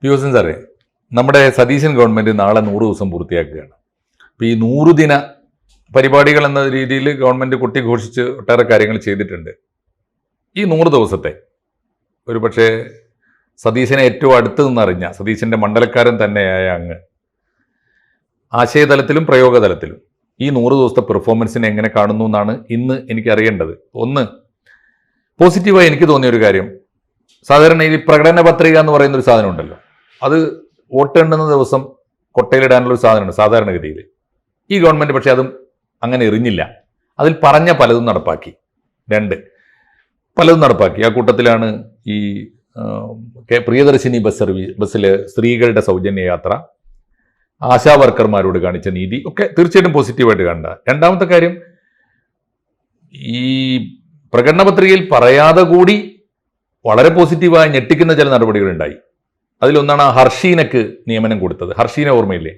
പിയൂസൻ സാറേ, നമ്മുടെ സതീശൻ ഗവൺമെൻറ് നാളെ 100 ദിവസം പൂർത്തിയാക്കുകയാണ്. അപ്പോൾ ഈ 100 ദിന പരിപാടികൾ എന്ന രീതിയിൽ ഗവൺമെൻറ് കൊട്ടിഘോഷിച്ച് ഒട്ടേറെ കാര്യങ്ങൾ ചെയ്തിട്ടുണ്ട്. ഈ 100 ദിവസത്തെ ഒരു പക്ഷേ സതീശനെ ഏറ്റവും അടുത്ത് നിന്നറിഞ്ഞ സതീശൻ്റെ മണ്ഡലക്കാരൻ തന്നെയായ അങ്ങ് ആശയതലത്തിലും പ്രയോഗതലത്തിലും ഈ 100 ദിവസത്തെ പെർഫോമൻസിനെ എങ്ങനെ കാണുന്നു എന്നാണ് ഇന്ന് എനിക്ക് അറിയേണ്ടത്. ഒന്ന്, പോസിറ്റീവായി എനിക്ക് തോന്നിയൊരു കാര്യം, സാധാരണ ഈ പ്രകടന പത്രിക എന്ന് പറയുന്ന ഒരു സാധനം ഉണ്ടല്ലോ, അത് വോട്ടെണ്ണുന്ന ദിവസം കൊട്ടയിലിടാനുള്ള ഒരു സാധനമുണ്ട് സാധാരണഗതിയിൽ. ഈ ഗവൺമെൻറ് പക്ഷേ അതും അങ്ങനെ എറിഞ്ഞില്ല. അതിൽ പറഞ്ഞ പലതും നടപ്പാക്കി. 2, പലതും നടപ്പാക്കി. ആ കൂട്ടത്തിലാണ് ഈ പ്രിയദർശിനി ബസ്സിൽ സ്ത്രീകളുടെ സൗജന്യ യാത്ര, ആശാ വർക്കർമാരോട് കാണിച്ച നീതി ഒക്കെ തീർച്ചയായിട്ടും പോസിറ്റീവായിട്ട് കണ്ട. രണ്ടാമത്തെ കാര്യം, ഈ പ്രകടന പത്രികയിൽ പറയാതെ കൂടി വളരെ പോസിറ്റീവായി ഞെട്ടിക്കുന്ന ചില നടപടികളുണ്ടായി. അതിലൊന്നാണ് ഹർഷീനക്ക് നിയമനം കൊടുത്തത്. ഹർഷീന ഓർമ്മയില്ലേ,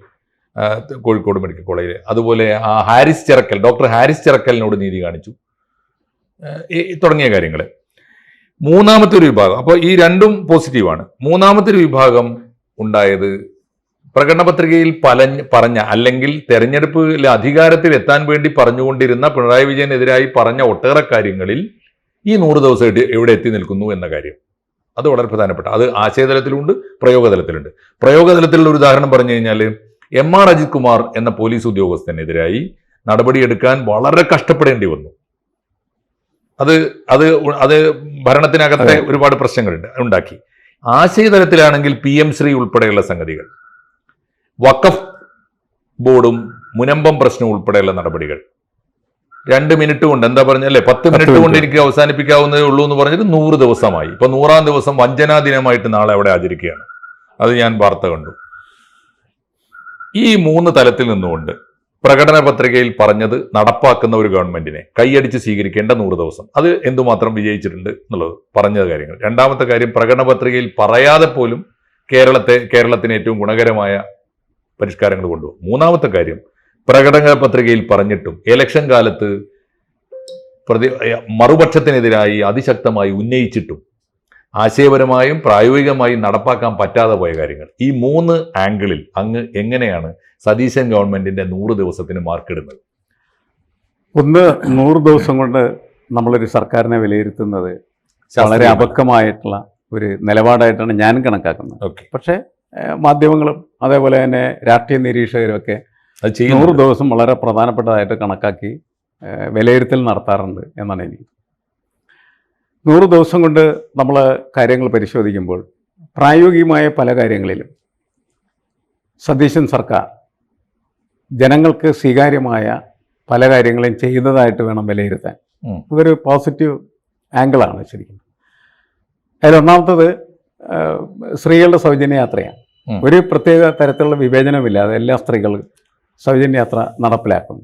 കോഴിക്കോട് മെഡിക്കൽ കോളേജിൽ. അതുപോലെ ഡോക്ടർ ഹാരിസ് ചിറക്കലിനോട് നീതി കാണിച്ചു, തുടങ്ങിയ കാര്യങ്ങൾ. മൂന്നാമത്തെ ഒരു വിഭാഗം, അപ്പോൾ ഈ രണ്ടും പോസിറ്റീവാണ്. മൂന്നാമത്തെ ഒരു വിഭാഗം ഉണ്ടായത് പ്രകടന പത്രികയിൽ പറഞ്ഞ അല്ലെങ്കിൽ തെരഞ്ഞെടുപ്പിൽ അധികാരത്തിൽ എത്താൻ വേണ്ടി പറഞ്ഞുകൊണ്ടിരുന്ന പിണറായി വിജയനെതിരായി പറഞ്ഞ ഒട്ടേറെ കാര്യങ്ങളിൽ ഈ 100 ദിവസം എവിടെ എത്തി നിൽക്കുന്നു എന്ന കാര്യം, അത് വളരെ പ്രധാനപ്പെട്ട. അത് ആശയതലത്തിലുണ്ട്, പ്രയോഗതലത്തിലുണ്ട്. പ്രയോഗതലത്തിലുള്ള ഒരു ഉദാഹരണം പറഞ്ഞു കഴിഞ്ഞാൽ, MR അജിത് കുമാർ എന്ന പോലീസ് ഉദ്യോഗസ്ഥനെതിരായി നടപടിയെടുക്കാൻ വളരെ കഷ്ടപ്പെടേണ്ടി വന്നു. അത് ഭരണത്തിനകത്തെ ഒരുപാട് പ്രശ്നങ്ങൾ ഉണ്ടാക്കി. ആശയതലത്തിലാണെങ്കിൽ PM ശ്രീ ഉൾപ്പെടെയുള്ള സംഗതികൾ, വഖഫ് ബോർഡും മുനമ്പം പ്രശ്നവും ഉൾപ്പെടെയുള്ള നടപടികൾ 2 മിനിറ്റ് കൊണ്ട്, എന്താ പറഞ്ഞല്ലേ, 10 മിനിറ്റ് കൊണ്ട് എനിക്ക് അവസാനിപ്പിക്കാവുന്നതേ ഉള്ളൂ എന്ന് പറഞ്ഞിട്ട് 100 ദിവസമായി. ഇപ്പൊ 100-ാം ദിവസം വഞ്ചനാ ദിനമായിട്ട് നാളെ അവിടെ ആചരിക്കുകയാണ്. അത് ഞാൻ വാർത്ത കണ്ടു. ഈ 3 തലത്തിൽ നിന്നുകൊണ്ട് പ്രകടന പത്രികയിൽ പറഞ്ഞത് നടപ്പാക്കുന്ന ഒരു ഗവൺമെന്റിനെ കൈയടിച്ച് സ്വീകരിക്കേണ്ട 100 ദിവസം, അത് എന്തുമാത്രം വിജയിച്ചിട്ടുണ്ട് എന്നുള്ളത് പറഞ്ഞ കാര്യങ്ങൾ. രണ്ടാമത്തെ കാര്യം, പ്രകടന പത്രികയിൽ പറയാതെ പോലും കേരളത്തിന് ഏറ്റവും ഗുണകരമായ പരിഷ്കാരങ്ങൾ കൊണ്ടുപോകും. മൂന്നാമത്തെ കാര്യം, പ്രകടന പത്രികയിൽ പറഞ്ഞിട്ടും ഇലക്ഷൻ കാലത്ത് മറുപക്ഷത്തിനെതിരായി അതിശക്തമായി ഉന്നയിച്ചിട്ടും ആശയപരമായും പ്രായോഗികമായും നടപ്പാക്കാൻ പറ്റാതെ പോയ കാര്യങ്ങൾ. ഈ 3 ആംഗിളിൽ അങ്ങ് എങ്ങനെയാണ് സതീശൻ ഗവൺമെന്റിന്റെ 100 ദിവസത്തിന് മാർക്കിടുന്നത്? ഒന്ന്, 100 ദിവസം കൊണ്ട് നമ്മളൊരു സർക്കാരിനെ വിലയിരുത്തുന്നത് വളരെ അപക്വമായിട്ടുള്ള ഒരു നിലപാടായിട്ടാണ് ഞാൻ കണക്കാക്കുന്നത്. പക്ഷേ മാധ്യമങ്ങളും അതേപോലെ തന്നെ രാഷ്ട്രീയ നിരീക്ഷകരും ഒക്കെ 100 ദിവസം വളരെ പ്രധാനപ്പെട്ടതായിട്ട് കണക്കാക്കി വിലയിരുത്തൽ നടത്താറുണ്ട് എന്നാണ് എനിക്ക്. 100 ദിവസം കൊണ്ട് നമ്മൾ കാര്യങ്ങൾ പരിശോധിക്കുമ്പോൾ പ്രായോഗികമായ പല കാര്യങ്ങളിലും സതീശൻ സർക്കാർ ജനങ്ങൾക്ക് സ്വീകാര്യമായ പല കാര്യങ്ങളും ചെയ്യുന്നതായിട്ട് വേണം വിലയിരുത്താൻ. ഇതൊരു പോസിറ്റീവ് ആംഗിളാണ് ശരിക്കും. അതിലൊന്നാമത്തത് സ്ത്രീകളുടെ സൗജന്യ യാത്രയാണ്. ഒരു പ്രത്യേക തരത്തിലുള്ള വിവേചനമില്ലാതെ എല്ലാ സ്ത്രീകളും സൗജന്യ യാത്ര നടപ്പിലാക്കുന്നു.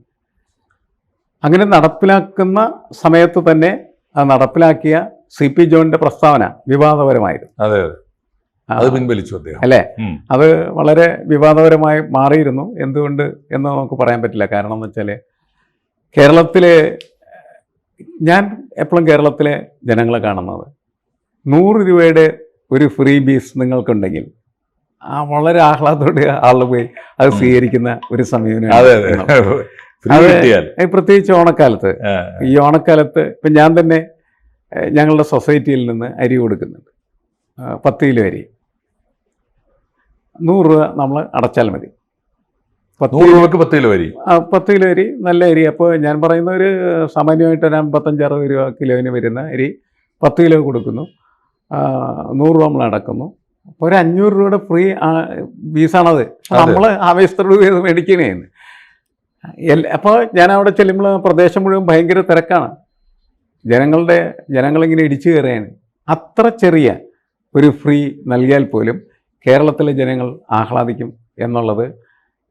അങ്ങനെ നടപ്പിലാക്കുന്ന സമയത്ത് തന്നെ അത് നടപ്പിലാക്കിയ CP ജോണിന്റെ പ്രസ്താവന വിവാദപരമായിരുന്നു. അതെ, അത് പിൻവലിച്ചു അല്ലേ? അത് വളരെ വിവാദപരമായി മാറിയിരുന്നു. എന്തുകൊണ്ട് എന്ന് നമുക്ക് പറയാൻ പറ്റില്ല. കാരണം എന്ന് വെച്ചാൽ കേരളത്തിലെ, ഞാൻ എപ്പോഴും കേരളത്തിലെ ജനങ്ങളെ കാണുന്നത് 100 രൂപയുടെ ഒരു ഫ്രീ ബീസ് നിങ്ങൾക്കുണ്ടെങ്കിൽ വളരെ ആഹ്ലാദത്തോടെ ആളുകൾ പോയി അത് സ്വീകരിക്കുന്ന ഒരു സമീപനം. പ്രത്യേകിച്ച് ഓണക്കാലത്ത്. ഈ ഓണക്കാലത്ത് ഇപ്പം ഞാൻ തന്നെ ഞങ്ങളുടെ സൊസൈറ്റിയിൽ നിന്ന് അരി കൊടുക്കുന്നുണ്ട്. 10 കിലോ അരി 100 രൂപ നമ്മൾ അടച്ചാൽ മതി. 10 രൂപക്ക് 10 കിലോ അരി, 10 കിലോ അരി നല്ല അരി. അപ്പോൾ ഞാൻ പറയുന്ന ഒരു സാമാന്യമായിട്ട് ഒരു 55-60 രൂപ കിലോന് വരുന്ന അരി 10 കിലോ കൊടുക്കുന്നു. 100 രൂപ നമ്മൾ അടക്കുന്നു. അപ്പോൾ ഒരു 500 രൂപയുടെ ഫ്രീ ബീസാണത്. നമ്മൾ ആവേശത്തോട് രൂപ മേടിക്കണേന്ന്. അപ്പോൾ ഞാൻ അവിടെ ചെല്ലുമ്പോൾ പ്രദേശം മുഴുവൻ ഭയങ്കര തിരക്കാണ്. ജനങ്ങളിങ്ങനെ ഇടിച്ചു കയറുകയാണ്. അത്ര ചെറിയ ഒരു ഫ്രീ നൽകിയാൽ പോലും കേരളത്തിലെ ജനങ്ങൾ ആഹ്ലാദിക്കും എന്നുള്ളത്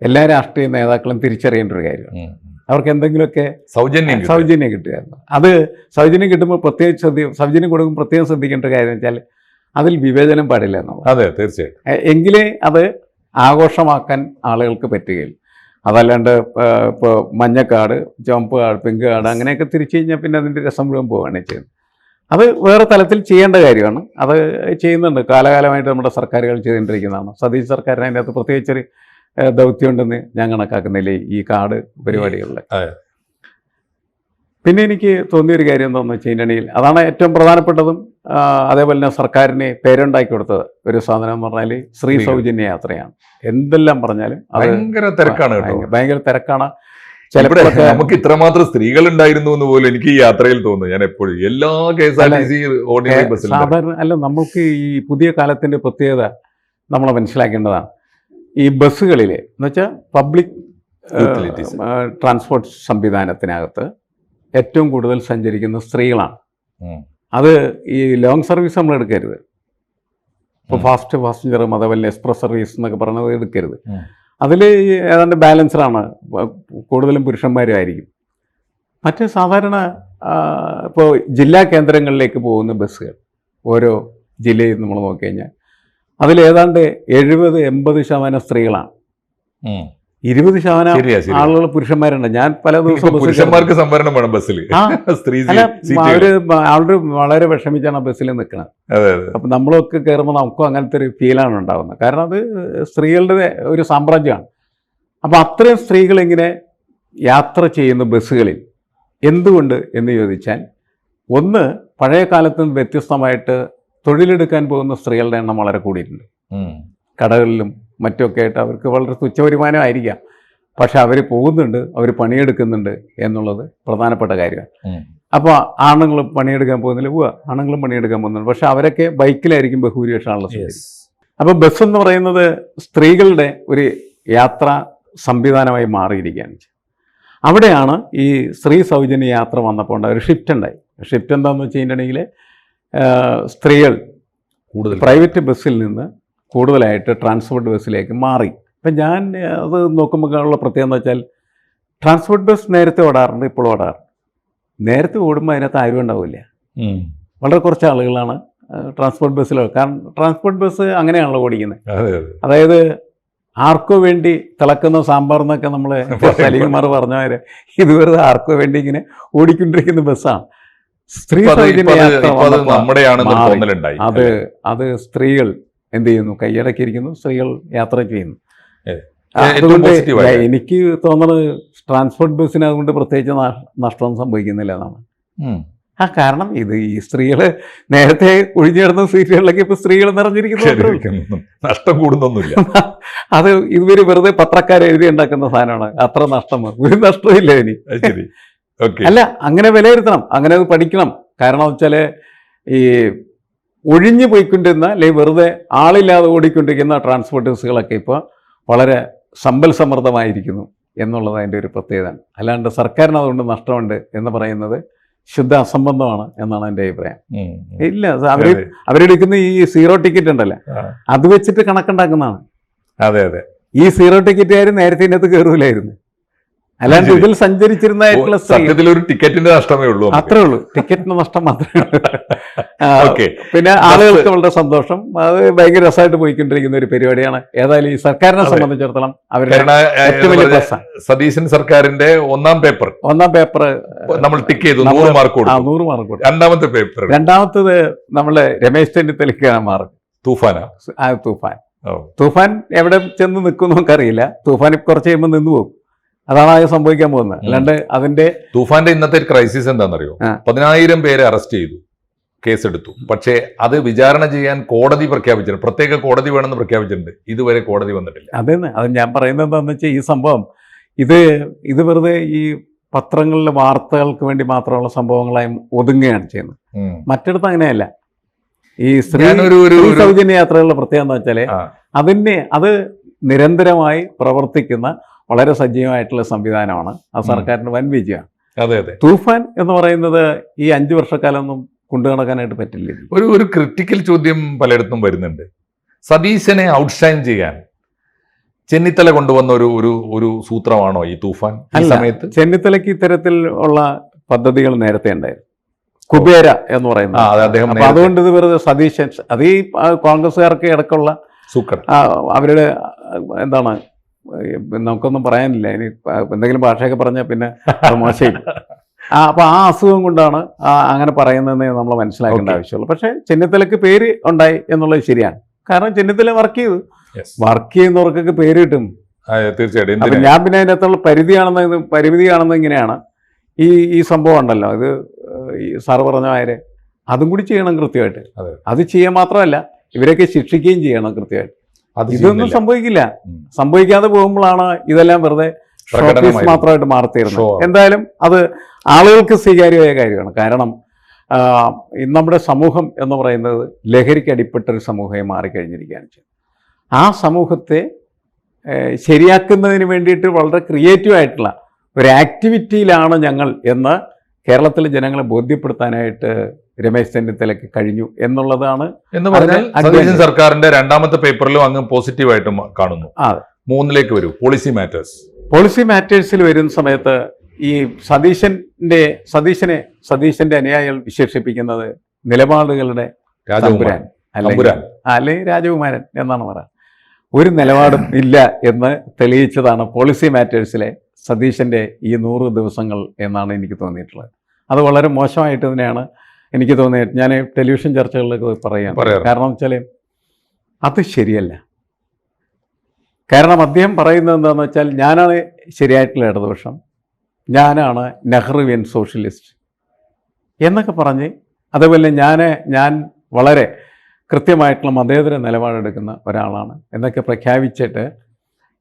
എല്ലാ രാഷ്ട്രീയ നേതാക്കളും തിരിച്ചറിയേണ്ട ഒരു കാര്യമാണ്. അവർക്ക് എന്തെങ്കിലുമൊക്കെ സൗജന്യം കിട്ടുകയായിരുന്നു. അത് സൗജന്യം കിട്ടുമ്പോൾ സൗജന്യം കൊടുക്കുമ്പോൾ പ്രത്യേകം ശ്രദ്ധിക്കേണ്ട ഒരു കാര്യം വെച്ചാൽ അതിൽ വിവേചനം പാടില്ല എന്നുള്ളത്. അതെ, തീർച്ചയായും. എങ്കിലേ അത് ആഘോഷമാക്കാൻ ആളുകൾക്ക് പറ്റുകയില്ല. അതല്ലാണ്ട് ഇപ്പോൾ മഞ്ഞ കാർഡ്, ചുവപ്പ് കാർഡ്, പിങ്ക് കാർഡ് അങ്ങനെയൊക്കെ തിരിച്ചു കഴിഞ്ഞാൽ പിന്നെ അതിൻ്റെ രസം മുഴുവൻ പോവുകയാണ് ചെയ്യുന്നത്. അത് വേറെ തലത്തിൽ ചെയ്യേണ്ട കാര്യമാണ്. അത് ചെയ്യുന്നുണ്ട്, കാലകാലമായിട്ട് നമ്മുടെ സർക്കാരുകൾ ചെയ്തുകൊണ്ടിരിക്കുന്നതാണ്. സതീഷ് സർക്കാരിന് അതിൻ്റെ അകത്ത് പ്രത്യേകിച്ചൊരു ദൗത്യമുണ്ടെന്ന് ഞാൻ കണക്കാക്കുന്നില്ലേ ഈ കാർഡ് പരിപാടികളിൽ. പിന്നെ എനിക്ക് തോന്നിയൊരു കാര്യം എന്താണെന്ന് വെച്ച് കഴിഞ്ഞാൽ അതാണ് ഏറ്റവും പ്രധാനപ്പെട്ടതും അതേപോലെ തന്നെ സർക്കാരിന് പേരുണ്ടാക്കി കൊടുത്തത് ഒരു സാധനം എന്ന് പറഞ്ഞാൽ സ്ത്രീ സൗജന്യ യാത്രയാണ്. എന്തെല്ലാം പറഞ്ഞാലും അത് ഭയങ്കര തിരക്കാണ് കേട്ടോ. ഭയങ്കര തിരക്കാണ്. ഇവിടെ നമുക്ക് ഇത്രമാത്രം സ്ത്രീകൾ ഉണ്ടായിരുന്നു എന്ന് പോലും എനിക്ക് ഈ യാത്രയിൽ തോന്നുന്നു. ഞാൻ എപ്പോഴും എല്ലാ KSRTC ഓർഡിനറി ബസ്സിലും സാധാരണ അല്ല, നമുക്ക് ഈ പുതിയ കാലത്തിന്റെ പ്രത്യേകത നമ്മൾ മനസ്സിലാക്കേണ്ടതാണ്. ഈ ബസ്സുകളിൽ എന്ന് വെച്ചാൽ പബ്ലിക് ട്രാൻസ്പോർട്ട് സംവിധാനത്തിനകത്ത് ഏറ്റവും കൂടുതൽ സഞ്ചരിക്കുന്ന സ്ത്രീകളാണ്. അത് ഈ ലോങ് സർവീസ് നമ്മൾ എടുക്കരുത്. ഇപ്പോൾ ഫാസ്റ്റ് പാസഞ്ചറും അതേപോലെ എക്സ്പ്രസ് സർവീസ് എന്നൊക്കെ പറയുന്നത് എടുക്കരുത്. അതിൽ ഏതാണ്ട് ബാലൻസ്ഡാണ്, കൂടുതലും പുരുഷന്മാരും ആയിരിക്കും. മറ്റ് സാധാരണ ഇപ്പോൾ ജില്ലാ കേന്ദ്രങ്ങളിലേക്ക് പോകുന്ന ബസ്സുകൾ ഓരോ ജില്ലയിൽ നമ്മൾ നോക്കിക്കഴിഞ്ഞാൽ അതിലേതാണ്ട് 70-80% സ്ത്രീകളാണ്. 20% ആളുകൾ പുരുഷന്മാരുണ്ട്. ഞാൻ പല ദിവസവും പുരുഷന്മാർക്ക് സംവരണം വേണം ബസ്സിൽ. അവര് വളരെ വിഷമിച്ചാണ് ബസ്സിൽ നിൽക്കുന്നത്. അപ്പം നമ്മളൊക്കെ കയറുമ്പോൾ നമുക്കും അങ്ങനത്തെ ഒരു ഫീലാണ് ഉണ്ടാകുന്നത്. കാരണം അത് സ്ത്രീകളുടെ ഒരു സാമ്രാജ്യമാണ്. അപ്പം അത്രയും സ്ത്രീകൾ ഇങ്ങനെ യാത്ര ചെയ്യുന്ന ബസ്സുകളിൽ എന്തുകൊണ്ട് എന്ന് ചോദിച്ചാൽ, ഒന്ന് പഴയ കാലത്ത് നിന്ന് വ്യത്യസ്തമായിട്ട് തൊഴിലെടുക്കാൻ പോകുന്ന സ്ത്രീകളുടെ എണ്ണം വളരെ കൂടിയിട്ടുണ്ട്. കടകളിലും മറ്റൊക്കെ ആയിട്ട് അവർക്ക് വളരെ തുച്ഛ വരുമാനമായിരിക്കാം, പക്ഷെ അവർ പോകുന്നുണ്ട്, അവർ പണിയെടുക്കുന്നുണ്ട് എന്നുള്ളത് പ്രധാനപ്പെട്ട കാര്യമാണ്. അപ്പോൾ ആണുങ്ങൾ പണിയെടുക്കാൻ പോകുന്നില്ല, ആണുങ്ങളും പണിയെടുക്കാൻ പോകുന്നുണ്ട്, പക്ഷെ അവരൊക്കെ ബൈക്കിലായിരിക്കും ബഹുഭൂരിപക്ഷമുള്ള സ്ത്രീ. അപ്പോൾ ബസ് എന്ന് പറയുന്നത് സ്ത്രീകളുടെ ഒരു യാത്രാ സംവിധാനമായി മാറിയിരിക്കുകയാണ്. അവിടെയാണ് ഈ സ്ത്രീ സൗജന്യ യാത്ര വന്നപ്പോൾ ഒരു ഷിഫ്റ്റ് ഉണ്ടായി. ഷിഫ്റ്റ് എന്താണെന്ന് വെച്ച് കഴിഞ്ഞിട്ടുണ്ടെങ്കിൽ സ്ത്രീകൾ കൂടുതൽ പ്രൈവറ്റ് ബസ്സിൽ നിന്ന് കൂടുതലായിട്ട് ട്രാൻസ്പോർട്ട് ബസ്സിലേക്ക് മാറി. അപ്പം ഞാൻ അത് നോക്കുമ്പോൾ ഉള്ള പ്രത്യേകത എന്ന് വെച്ചാൽ, ട്രാൻസ്പോർട്ട് ബസ് നേരത്തെ ഓടാറുണ്ട്, ഇപ്പോൾ ഓടാറുണ്ട്. നേരത്തെ ഓടുമ്പോൾ അതിനകത്ത് ആരും ഉണ്ടാവില്ല, വളരെ കുറച്ച് ആളുകളാണ് ട്രാൻസ്പോർട്ട് ബസ്സിൽ. കാരണം ട്രാൻസ്പോർട്ട് ബസ് അങ്ങനെയാണല്ലോ ഓടിക്കുന്നത്. അതായത് ആർക്കോ വേണ്ടി തിളക്കുന്ന സാമ്പാർ എന്നൊക്കെ നമ്മൾ സലീംകുമാർ പറഞ്ഞവരെ ഇത് വെറുതെ ആർക്കോ വേണ്ടി ഇങ്ങനെ ഓടിക്കൊണ്ടിരിക്കുന്ന ബസ്സാണ്. സ്ത്രീ അത് സ്ത്രീകൾ എന്ത് ചെയ്യുന്നു, കൈയടക്കിയിരിക്കുന്നു, സ്ത്രീകൾ യാത്ര ചെയ്യുന്നു. അതുകൊണ്ട് എനിക്ക് തോന്നുന്നത് ട്രാൻസ്പോർട്ട് ബസ്സിന് അതുകൊണ്ട് പ്രത്യേകിച്ച് നഷ്ടം സംഭവിക്കുന്നില്ല എന്നാണ്. കാരണം ഇത് ഈ സ്ത്രീകൾ നേരത്തെ ഒഴിഞ്ഞിടുന്ന സീറ്റുകളിലൊക്കെ ഇപ്പൊ സ്ത്രീകൾ നിറഞ്ഞിരിക്കുന്നു, നഷ്ടം കൂടുന്നൊന്നുമില്ല. അത് ഇതുവരെ വെറുതെ പത്രക്കാർ എഴുതി ഉണ്ടാക്കുന്ന സാധനമാണ്. അത്ര നഷ്ടം ഒരു നഷ്ടമില്ല ഇനി. അല്ല, അങ്ങനെ വിലയിരുത്തണം, അങ്ങനെ അത് പഠിക്കണം. കാരണം വെച്ചാൽ ഈ ഒഴിഞ്ഞു പോയിക്കൊണ്ടിരുന്ന അല്ലെങ്കിൽ വെറുതെ ആളില്ലാതെ ഓടിക്കൊണ്ടിരിക്കുന്ന ട്രാൻസ്പോർട്ട് ബസ്സുകളൊക്കെ ഇപ്പോൾ വളരെ സമ്പൽ സമൃദ്ധമായിരിക്കുന്നു എന്നുള്ളത് അതിൻ്റെ ഒരു പ്രത്യേകത. അല്ലാണ്ട് സർക്കാരിന് അതുകൊണ്ട് നഷ്ടമുണ്ട് എന്ന് പറയുന്നത് ശുദ്ധ അസംബന്ധമാണ് എന്നാണ് എൻ്റെ അഭിപ്രായം. ഇല്ല, അവരെടുക്കുന്ന ഈ സീറോ ടിക്കറ്റ് ഉണ്ടല്ലോ, അത് വെച്ചിട്ട് കണക്കുണ്ടാക്കുന്നതാണ്. അതെ അതെ, ഈ സീറോ ടിക്കറ്റുകാർ നേരത്തെ ഇതിനകത്ത് കയറൂലായിരുന്നു. അല്ലാണ്ട് ഇതിൽ സഞ്ചരിച്ചിരുന്ന സത്യത്തിൽ ഒരു ടിക്കറ്റിന്റെ നഷ്ടമേ ഉള്ളൂ, അത്രേ ഉള്ളൂ, ടിക്കറ്റിന്റെ നഷ്ടം മാത്രമേ ഉള്ളൂ. പിന്നെ ആളുകൾക്ക് വളരെ സന്തോഷം, അത് ഭയങ്കര രസമായിട്ട് പോയിക്കൊണ്ടിരിക്കുന്ന ഒരു പരിപാടിയാണ്. ഏതായാലും ഈ സർക്കാരിനെ സംബന്ധിച്ചിടത്തോളം അവരുടെ ഏറ്റവും വലിയ പ്ലസാണ്. സതീശൻ സർക്കാരിന്റെ ഒന്നാം പേപ്പർ നമ്മൾ ടിക്ക് ചെയ്തു, 100 മാർക്ക് കൊടുത്തു. രണ്ടാമത്തത് നമ്മള് രമേശ് ചെന്നിത്തലയ്ക്കാണ് മാർക്ക്. തൂഫാൻ എവിടെ ചെന്ന് നിൽക്കും നമുക്കറിയില്ല. തൂഫാൻ കുറച്ച് കഴിയുമ്പോൾ നിന്ന് പോകും. അതാണ് അത് സംഭവിക്കാൻ പോകുന്നത്. അല്ലാണ്ട് അതിന്റെ തൂഫാന്റെ ഇന്നത്തെ ക്രൈസിസ് എന്താണെന്നറിയോ? 10,000 പേരെ അറസ്റ്റ് ചെയ്തു, കേസെടുത്തു. പക്ഷേ അത് വിചാരണ ചെയ്യാൻ കോടതി പ്രഖ്യാപിച്ചിട്ടുണ്ട്, പ്രത്യേക കോടതി വേണമെന്ന് പ്രഖ്യാപിച്ചിട്ടുണ്ട്. ഇതുവരെ കോടതി വന്നിട്ടില്ല. അതെന്ന് അത് ഞാൻ പറയുന്നത് എന്താണെന്ന് വെച്ചാൽ, ഈ സംഭവം ഇത് വെറുതെ ഈ പത്രങ്ങളിലെ വാർത്തകൾക്ക് വേണ്ടി മാത്രമുള്ള സംഭവങ്ങളായി ഒതുങ്ങുകയാണ് ചെയ്യുന്നത്. മറ്റിടത്ത് അങ്ങനെയല്ല. ഈ സ്ത്രീ സൗജന്യ യാത്രകളുടെ പ്രത്യേകത എന്ന് വെച്ചാൽ അത് നിരന്തരമായി പ്രവർത്തിക്കുന്ന വളരെ സജീവമായിട്ടുള്ള സംവിധാനമാണ്. ആ സർക്കാരിന് വൻ വിജയമാണ്. അതെ അതെ. തൂഫാൻ എന്ന് പറയുന്നത് ഈ 5 വർഷക്കാലമൊന്നും കൊണ്ടുനടക്കാനായിട്ട് പറ്റില്ല. ഒരു ക്രിട്ടിക്കൽ ചോദ്യം പലയിടത്തും വരുന്നുണ്ട്. സതീശനെ ഔട്ട്ഷൈൻ ചെയ്യാൻ ചെന്നിത്തല കൊണ്ടുവന്ന ഒരു സൂത്രമാണോ ഈ തൂഫാൻ? ഈ സമയത്ത് ചെന്നിത്തലയ്ക്ക് ഇത്തരത്തിൽ ഉള്ള പദ്ധതികൾ നേരത്തെ ഉണ്ടായിരുന്നു. കുബേര എന്ന് പറയുന്നത്. അപ്പൊ അതുകൊണ്ട് ഇത് വെറുതെ സതീശൻ, അത് ഈ കോൺഗ്രസ്സുകാർക്ക് ഇടയ്ക്കുള്ള അവരുടെ എന്താണ്, നമുക്കൊന്നും പറയാനില്ല. ഇനി എന്തെങ്കിലും ഭാഷയൊക്കെ പറഞ്ഞാൽ പിന്നെ മോശം. അപ്പോൾ ആ അസുഖം കൊണ്ടാണ് അങ്ങനെ പറയുന്നതെന്ന് നമ്മൾ മനസ്സിലാക്കേണ്ട ആവശ്യമുള്ളൂ. പക്ഷേ ചെന്നിത്തലയ്ക്ക് പേര് ഉണ്ടായി എന്നുള്ളത് ശരിയാണ്. കാരണം ചെന്നിത്തല വർക്ക് ചെയ്തു, വർക്ക് ചെയ്യുന്നവർക്കൊക്കെ പേര് കിട്ടും. തീർച്ചയായിട്ടും. അപ്പം ഞാൻ പിന്നെ അതിനകത്തുള്ള പരിമിതി കാണുന്നത് ഇങ്ങനെയാണ്. ഈ സംഭവം ഉണ്ടല്ലോ, ഇത് ഈ സാറ് പറഞ്ഞ മാതിരി അതും കൂടി ചെയ്യണം കൃത്യമായിട്ട്. അത് ചെയ്യാൻ മാത്രമല്ല ഇവരൊക്കെ ശിക്ഷിക്കുകയും ചെയ്യണം കൃത്യമായിട്ട്. ഇതൊന്നും സംഭവിക്കില്ല. സംഭവിക്കാതെ പോകുമ്പോഴാണ് ഇതെല്ലാം വെറുതെ ഷോക്കേസ് മാത്രമായിട്ട് മാറിത്തീരുന്നത്. എന്തായാലും അത് ആളുകൾക്ക് സ്വീകാര്യമായ കാര്യമാണ്. കാരണം നമ്മുടെ സമൂഹം എന്ന് പറയുന്നത് ലഹരിക്ക് അടിപ്പെട്ടൊരു സമൂഹമായി മാറിക്കഴിഞ്ഞിരിക്കുകയാണ്. ആ സമൂഹത്തെ ശരിയാക്കുന്നതിന് വേണ്ടിയിട്ട് വളരെ ക്രിയേറ്റീവായിട്ടുള്ള ഒരു ആക്ടിവിറ്റിയിലാണ് ഞങ്ങൾ എന്ന് കേരളത്തിലെ ജനങ്ങളെ ബോധ്യപ്പെടുത്താനായിട്ട് രമേശ് ചെന്നിത്തലയ്ക്ക് കഴിഞ്ഞു എന്നുള്ളതാണ്. എന്ന് പറഞ്ഞാൽ സതീശൻ സർക്കാരിന്റെ രണ്ടാമത്തെ പേപ്പറിലും അങ്ങ് പോസിറ്റീവായിട്ട് കാണുന്നു. 3ലേക്ക് വരൂ. പോളിസി മാറ്റേഴ്സിൽ വരുന്ന സമയത്ത് ഈ സതീശന്റെ അനുയായികൾ വിശേഷിപ്പിക്കുന്നത് നിലപാടുകളുടെ തമ്പുരാൻ അല്ലെങ്കിൽ രാജകുമാരൻ എന്നാണ് പറയുക. ഒരു നിലപാടും ഇല്ല എന്ന് തെളിയിച്ചതാണ് പോളിസി മാറ്റേഴ്സിലെ സതീശന്റെ ഈ 100 ദിവസങ്ങൾ എന്നാണ് എനിക്ക് തോന്നിയിട്ടുള്ളത്. അത് വളരെ മോശമായിട്ട് തന്നെയാണ് എനിക്ക് തോന്നിയത്. ഞാൻ ടെലിവിഷൻ ചർച്ചകളിലൊക്കെ പറയാം. കാരണം എന്ന് വെച്ചാൽ അത് ശരിയല്ല. കാരണം അദ്ദേഹം പറയുന്നത് എന്താണെന്ന് വെച്ചാൽ ഞാനാണ് ശരിയായിട്ടുള്ള ഇടതുപക്ഷം, ഞാനാണ് നെഹ്റുവിയൻ സോഷ്യലിസ്റ്റ് എന്നൊക്കെ പറഞ്ഞ്, അതേപോലെ ഞാൻ വളരെ കൃത്യമായിട്ടുള്ള മതേതര നിലപാടെടുക്കുന്ന ഒരാളാണ് എന്നൊക്കെ പ്രഖ്യാപിച്ചിട്ട്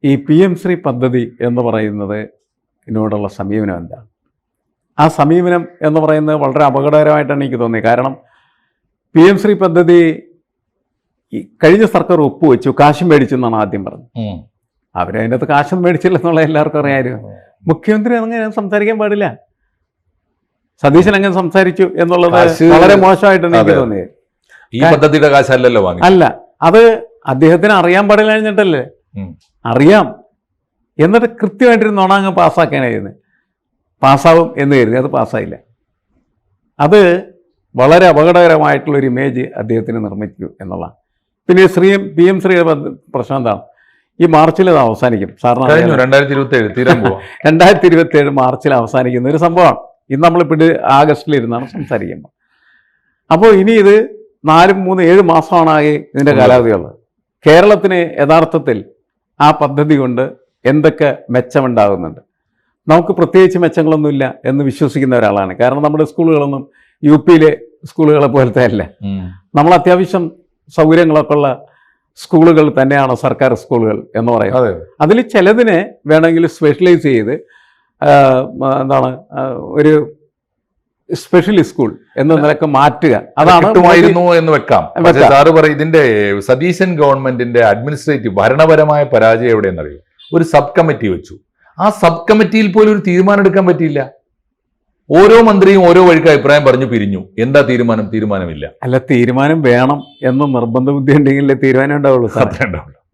ഈ PM ശ്രീ പദ്ധതി എന്ന് പറയുന്നത് ഇതിനോടുള്ള സമീപനം എന്താണ്? ആ സമീപനം എന്ന് പറയുന്നത് വളരെ അപകടകരമായിട്ടാണ് എനിക്ക് തോന്നിയത്. കാരണം PM ശ്രീ പദ്ധതി കഴിഞ്ഞ സർക്കാർ ഒപ്പുവെച്ചു, കാശും മേടിച്ചു എന്നാണ് ആദ്യം പറഞ്ഞത്. അവരതിൻ്റെ അകത്ത് കാശും മേടിച്ചില്ലെന്നുള്ള എല്ലാവർക്കും അറിയാമായിരുന്നു. മുഖ്യമന്ത്രി അങ്ങനെ സംസാരിക്കാൻ പാടില്ല. സതീശൻ അങ്ങനെ സംസാരിച്ചു എന്നുള്ളത് വളരെ മോശമായിട്ടാണ് എനിക്ക് തോന്നിയത്. ഈ പദ്ധതിയുടെ കാശല്ലല്ലോ വാങ്ങി. അല്ല, അത് അദ്ദേഹത്തിന് അറിയാൻ പാടില്ല കഴിഞ്ഞിട്ടല്ലേ. അറിയാം, എന്നിട്ട് കൃത്യമായിട്ടൊരു നുണങ്ങ് പാസ്സാക്കാനായിരുന്നു. പാസ്സാവും എന്ന് കരുതി, അത് പാസ്സായില്ല. അത് വളരെ അപകടകരമായിട്ടുള്ളൊരു ഇമേജ് അദ്ദേഹത്തിന് നിർമ്മിച്ചു എന്നുള്ളതാണ്. പിന്നെ PM ശ്രീയുടെ പ്രശ്നം എന്താണ്? ഈ മാർച്ചിൽ അത് അവസാനിക്കും. സാറിന് 2027 മാർച്ചിൽ അവസാനിക്കുന്ന ഒരു സംഭവമാണ്. ഇന്ന് നമ്മളിപ്പോൾ ആഗസ്റ്റിലിരുന്നാണ് സംസാരിക്കുമ്പോൾ. അപ്പോൾ ഇനി ഇത് 4-3-7 മാസമാണ് ആകെ ഇതിൻ്റെ കാലാവധിയുള്ളത്. കേരളത്തിന് യഥാർത്ഥത്തിൽ ആ പദ്ധതി കൊണ്ട് എന്തൊക്കെ മെച്ചമുണ്ടാകുന്നുണ്ട്? നമുക്ക് പ്രത്യേകിച്ച് മെച്ചങ്ങളൊന്നുമില്ല എന്ന് വിശ്വസിക്കുന്ന ഒരാളാണ്. കാരണം നമ്മുടെ സ്കൂളുകളൊന്നും UPയിലെ സ്കൂളുകളെ പോലത്തെ അല്ല. നമ്മൾ അത്യാവശ്യം സൗകര്യങ്ങളൊക്കെ ഉള്ള സ്കൂളുകൾ തന്നെയാണ് സർക്കാർ സ്കൂളുകൾ എന്ന് പറയുന്നത്. അതിൽ ചിലതിനെ വേണമെങ്കിൽ സ്പെഷ്യലൈസ് ചെയ്ത് ഒരു സ്പെഷ്യൽ സ്കൂൾ എന്ന നിലക്ക് മാറ്റുക, അതാണ് എന്ന് വെക്കാം. സാറ് പറയും ഇതിന്റെ സതീശൻ ഗവൺമെന്റിന്റെ അഡ്മിനിസ്ട്രേറ്റീവ് ഭരണപരമായ പരാജയം എവിടെയെന്നറിയും. ഒരു സബ് കമ്മിറ്റി വെച്ചു, ആ സബ് കമ്മിറ്റിയിൽ പോലും ഒരു തീരുമാനം എടുക്കാൻ പറ്റിയില്ല. ഓരോ മന്ത്രിയും ഓരോ വഴിക്ക് അഭിപ്രായം പറഞ്ഞു പിരിഞ്ഞു. എന്താ തീരുമാനമില്ല. അല്ല, തീരുമാനം വേണം എന്ന് നിർബന്ധ ബുദ്ധി ഉണ്ടെങ്കിലേ തീരുമാനം ഉണ്ടാവുള്ളൂ.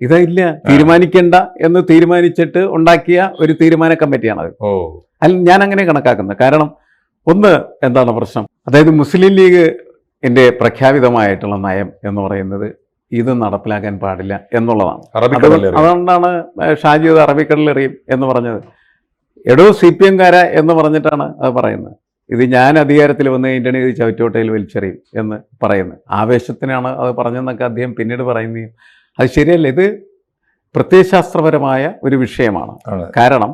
ഇതല്ല, തീരുമാനിക്കേണ്ട എന്ന് തീരുമാനിച്ചിട്ട് ഉണ്ടാക്കിയ ഒരു തീരുമാന കമ്മിറ്റിയാണത്. അല്ല, ഞാൻ അങ്ങനെ കണക്കാക്കുന്നത്. കാരണം ഒന്ന് എന്താണ് പ്രശ്നം, അതായത് മുസ്ലിം ലീഗ് എൻ്റെ പ്രഖ്യാപിതമായിട്ടുള്ള നയം എന്ന് പറയുന്നത് ഇത് നടപ്പിലാക്കാൻ പാടില്ല എന്നുള്ളതാണ്. അതുകൊണ്ടാണ് ഷാജി അത് അറബിക്കടലെറിയും എന്ന് പറഞ്ഞത്. എടോ CPM-കാര എന്ന് പറഞ്ഞിട്ടാണ് അത് പറയുന്നത്. ഇത് ഞാൻ അധികാരത്തിൽ വന്ന് കഴിഞ്ഞാൽ ഇത് ചവിറ്റോട്ടയിൽ വലിച്ചെറിയും എന്ന് പറയുന്നത്. ആവേശത്തിനാണ് അത് പറഞ്ഞതെന്നൊക്കെ അദ്ദേഹം പിന്നീട് പറയുന്നതും അത് ശരിയല്ല. ഇത് പ്രത്യയശാസ്ത്രപരമായ ഒരു വിഷയമാണ്. കാരണം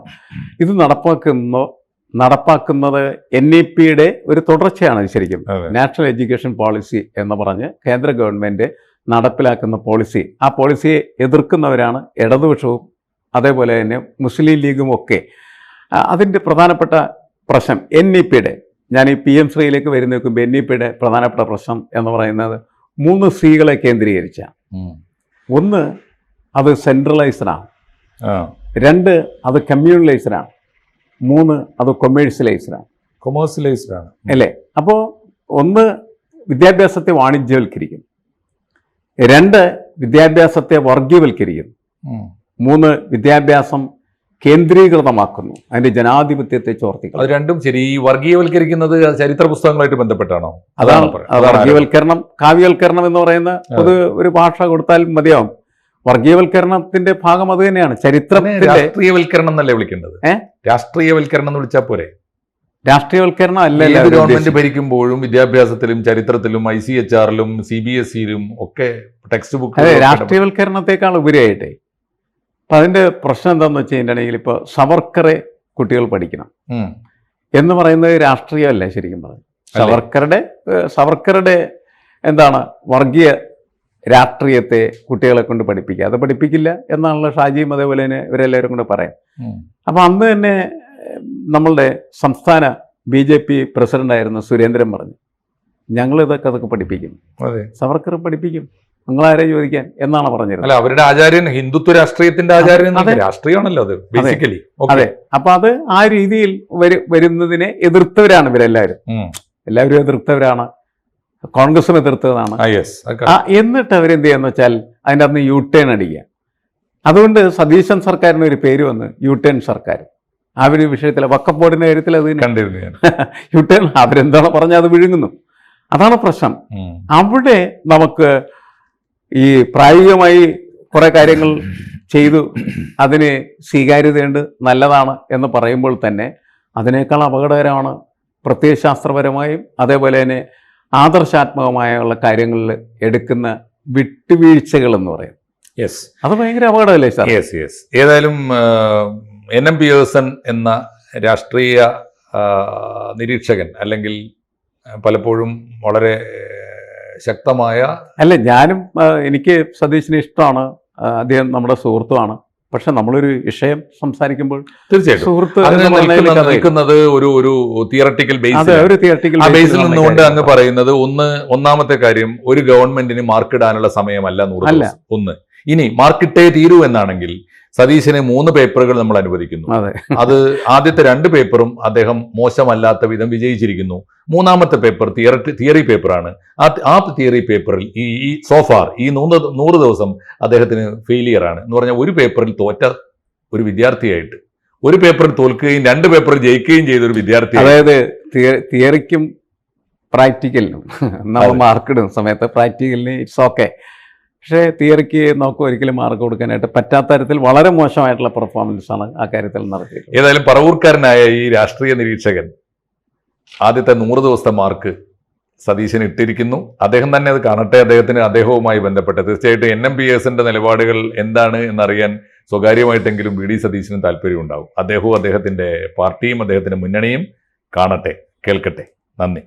ഇത് നടപ്പാക്കുന്നത് NEP-യുടെ ഒരു തുടർച്ചയാണ്. ശരിക്കും നാഷണൽ എഡ്യൂക്കേഷൻ പോളിസി എന്ന് പറഞ്ഞ് കേന്ദ്ര ഗവൺമെൻറ് നടപ്പിലാക്കുന്ന പോളിസി, ആ പോളിസിയെ എതിർക്കുന്നവരാണ് ഇടതുപക്ഷവും അതേപോലെ തന്നെ മുസ്ലിം ലീഗും ഒക്കെ. അതിൻ്റെ പ്രധാനപ്പെട്ട പ്രശ്നം NEP-യുടെ, ഞാൻ ഈ PM ശ്രീയിലേക്ക് വരുന്ന നോക്കുമ്പോൾ NEP-യുടെ പ്രധാനപ്പെട്ട പ്രശ്നം എന്ന് പറയുന്നത് 3 Cകളെ കേന്ദ്രീകരിച്ച. ഒന്ന്, അത് സെൻട്രലൈസ്ഡാണ്. 2, അത് കമ്മ്യൂണലൈസ്ഡാണ്. 3, അത് കൊമേഴ്സ്യലൈസ്ഡാണ് അല്ലേ. അപ്പോൾ 1, വിദ്യാഭ്യാസത്തെ വാണിജ്യവൽക്കരിക്കും. 2, വിദ്യാഭ്യാസത്തെ വർഗീയവൽക്കരിക്കുന്നു. 3, വിദ്യാഭ്യാസം കേന്ദ്രീകൃതമാക്കുന്നു, അതിന്റെ ജനാധിപത്യത്തെ ചോർത്തിക്കുന്നു. അത് രണ്ടും ശരി. ഈ വർഗീയവൽക്കരിക്കുന്നത് ചരിത്ര പുസ്തകങ്ങളായിട്ട് ബന്ധപ്പെട്ടാണോ? അതാണ് വർഗീയവൽക്കരണം. കാവ്യവൽക്കരണം എന്ന് പറയുന്ന ഒരു ഭാഷ കൊടുത്താൽ മതിയാവും. വർഗീയവൽക്കരണത്തിന്റെ ഭാഗം അത് തന്നെയാണ്. ചരിത്രത്തിന്റെ രാഷ്ട്രീയവൽക്കരണം എന്നല്ലേ വിളിക്കേണ്ടത്? രാഷ്ട്രീയവൽക്കരണം എന്ന് വിളിച്ചാൽ പോരെ? രാഷ്ട്രീയവൽക്കരണം അല്ല ഏത് എല്ലാവരും ഗവൺമെന്റ് ഉദ്ദേശിക്കുന്നത്. ഭരിക്കുമ്പോഴും വിദ്യാഭ്യാസത്തിലും ചരിത്രത്തിലും ICHR-ലും CBSE-ലും ഒക്കെ ടെക്സ്റ്റ് അതെ, ബുക്ക് രാഷ്ട്രീയവൽക്കരണത്തെക്കാൾ ഉപരിയായിട്ടേ അപ്പം അതിൻ്റെ പ്രശ്നം എന്താണെന്ന് വെച്ച് കഴിഞ്ഞിട്ടുണ്ടെങ്കിൽ ഇപ്പോൾ സവർക്കറെ കുട്ടികൾ പഠിക്കണം എന്ന് പറയുന്നത് രാഷ്ട്രീയമല്ല ശരിക്കും പറഞ്ഞു. സവർക്കറുടെ എന്താണ് വർഗീയ രാഷ്ട്രീയത്തെ കുട്ടികളെ കൊണ്ട് പഠിപ്പിക്കുക, അത് പഠിപ്പിക്കില്ല എന്നാണല്ലോ ഷാജിയും അതേപോലെ തന്നെ ഇവരെല്ലാവരും കൂടെ പറയാം. അപ്പം അന്ന് തന്നെ നമ്മളുടെ സംസ്ഥാന BJP പ്രസിഡന്റായിരുന്ന സുരേന്ദ്രൻ പറഞ്ഞു, ഞങ്ങൾ അതൊക്കെ പഠിപ്പിക്കും, സവർക്കർ പഠിപ്പിക്കും, നിങ്ങളാരെ ചോദിക്കാൻ എന്നാണ് പറഞ്ഞിരുന്നത്. അല്ല, അവരുടെ ആചാര്യൻ ഹിന്ദുത്വ രാഷ്ട്രീയത്തിന്റെ ആചാര്യൻ രാഷ്ട്രീയമാണല്ലോ അത് ബേസിക്കലി. അതെ, അപ്പൊ അത് ആ രീതിയിൽ വരുന്നതിനെ എതിർത്തവരാണ് ഇവരെല്ലാവരും. എല്ലാവരും എതിർത്തവരാണ്, കോൺഗ്രസും എതിർത്തതാണ്. എന്നിട്ട് അവരെന്ത് ചെയ്യാന്ന് വെച്ചാൽ അതിൻ്റെ അന്ന് U-ടേൺ അടിക്കുക. അതുകൊണ്ട് സതീശൻ സർക്കാരിന് ഒരു പേര് വന്ന് U-ടേൺ സർക്കാർ. ആ ഒരു വിഷയത്തിൽ വഖഫ് ബോർഡിന്റെ കാര്യത്തിൽ അത് U-ടേൺ അവരെന്താണോ പറഞ്ഞാൽ അത് വിഴുങ്ങുന്നു. അതാണ് പ്രശ്നം. അവിടെ നമുക്ക് ഈ പ്രായോഗികമായി കുറെ കാര്യങ്ങൾ ചെയ്തു അതിന് സ്വീകാര്യതയുണ്ട്, നല്ലതാണ് എന്ന് പറയുമ്പോൾ തന്നെ അതിനേക്കാൾ അപകടകരമാണ് പ്രത്യയശാസ്ത്രപരമായും അതേപോലെ തന്നെ ആദർശാത്മകമായുള്ള കാര്യങ്ങളിൽ എടുക്കുന്ന വിട്ടുവീഴ്ചകൾ എന്ന് പറയും. അത് ഭയങ്കര അപകടമല്ലേ സാർ? ഏതായാലും NM പിയേഴ്സൺ എന്ന രാഷ്ട്രീയ നിരീക്ഷകൻ, അല്ലെങ്കിൽ പലപ്പോഴും വളരെ ശക്തമായ, അല്ല ഞാനും എനിക്ക് സതീശിനെ ഇഷ്ടമാണ്, അദ്ദേഹം നമ്മുടെ സുഹൃത്തുമാണ്. പക്ഷെ നമ്മളൊരു വിഷയം സംസാരിക്കുമ്പോൾ തീർച്ചയായിട്ടും സുഹൃത്ത് നിൽക്കുന്നത് ഒരു തിയറട്ടിക്കൽ ബേസിൽ നിന്നുകൊണ്ട് അങ്ങ് പറയുന്നത് ഒന്നാമത്തെ കാര്യം, ഒരു ഗവൺമെന്റിന് മാർക്കിടാനുള്ള സമയമല്ല 100 ദിവസം. ഒന്ന്, ഇനി മാർക്കിട്ടേ തീരൂ എന്നാണെങ്കിൽ സതീശന് 3 പേപ്പറുകൾ നമ്മൾ അനുവദിക്കുന്നു. അത് ആദ്യത്തെ 2 പേപ്പറും അദ്ദേഹം മോശമല്ലാത്ത വിധം വിജയിച്ചിരിക്കുന്നു. 3-ാമത്തെ പേപ്പർ തിയറി പേപ്പറാണ്. ആ തിയറി പേപ്പറിൽ ഈ സോഫാർ ഈ 100 ദിവസം അദ്ദേഹത്തിന് ഫെയിലിയർ ആണ് എന്ന് പറഞ്ഞാൽ, ഒരു പേപ്പറിൽ തോറ്റ ഒരു വിദ്യാർത്ഥിയായിട്ട്, ഒരു പേപ്പറിൽ തോൽക്കുകയും 2 പേപ്പറിൽ ജയിക്കുകയും ചെയ്ത ഒരു വിദ്യാർത്ഥി. അതായത് തിയറിക്കും പ്രാക്ടിക്കലിനും നമ്മൾ മാർക്കിടുന്ന സമയത്ത് പ്രാക്ടിക്കലിന് ഇറ്റ്സ് ഓക്കെ, പക്ഷേ തിയറിക്ക് നമുക്ക് ഒരിക്കലും മാർക്ക് കൊടുക്കാനായിട്ട് പറ്റാത്ത തരത്തിൽ വളരെ മോശമായിട്ടുള്ള പെർഫോമൻസ് ആണ് ആ കാര്യത്തിൽ നടത്തിയത്. ഏതായാലും പറവൂർക്കാരനായ ഈ രാഷ്ട്രീയ നിരീക്ഷകൻ ആദ്യത്തെ 100 ദിവസത്തെ മാർക്ക് സതീശന് ഇട്ടിരിക്കുന്നു. അദ്ദേഹം തന്നെ അത് കാണട്ടെ. അദ്ദേഹവുമായി ബന്ധപ്പെട്ട് തീർച്ചയായിട്ടും NM പിയേഴ്സന്റെ നിലപാടുകൾ എന്താണ് എന്നറിയാൻ സ്വകാര്യമായിട്ടെങ്കിലും VD സതീശനും താല്പര്യമുണ്ടാവും. അദ്ദേഹവും അദ്ദേഹത്തിന്റെ പാർട്ടിയും അദ്ദേഹത്തിന്റെ മുന്നണിയും കാണട്ടെ, കേൾക്കട്ടെ. നന്ദി.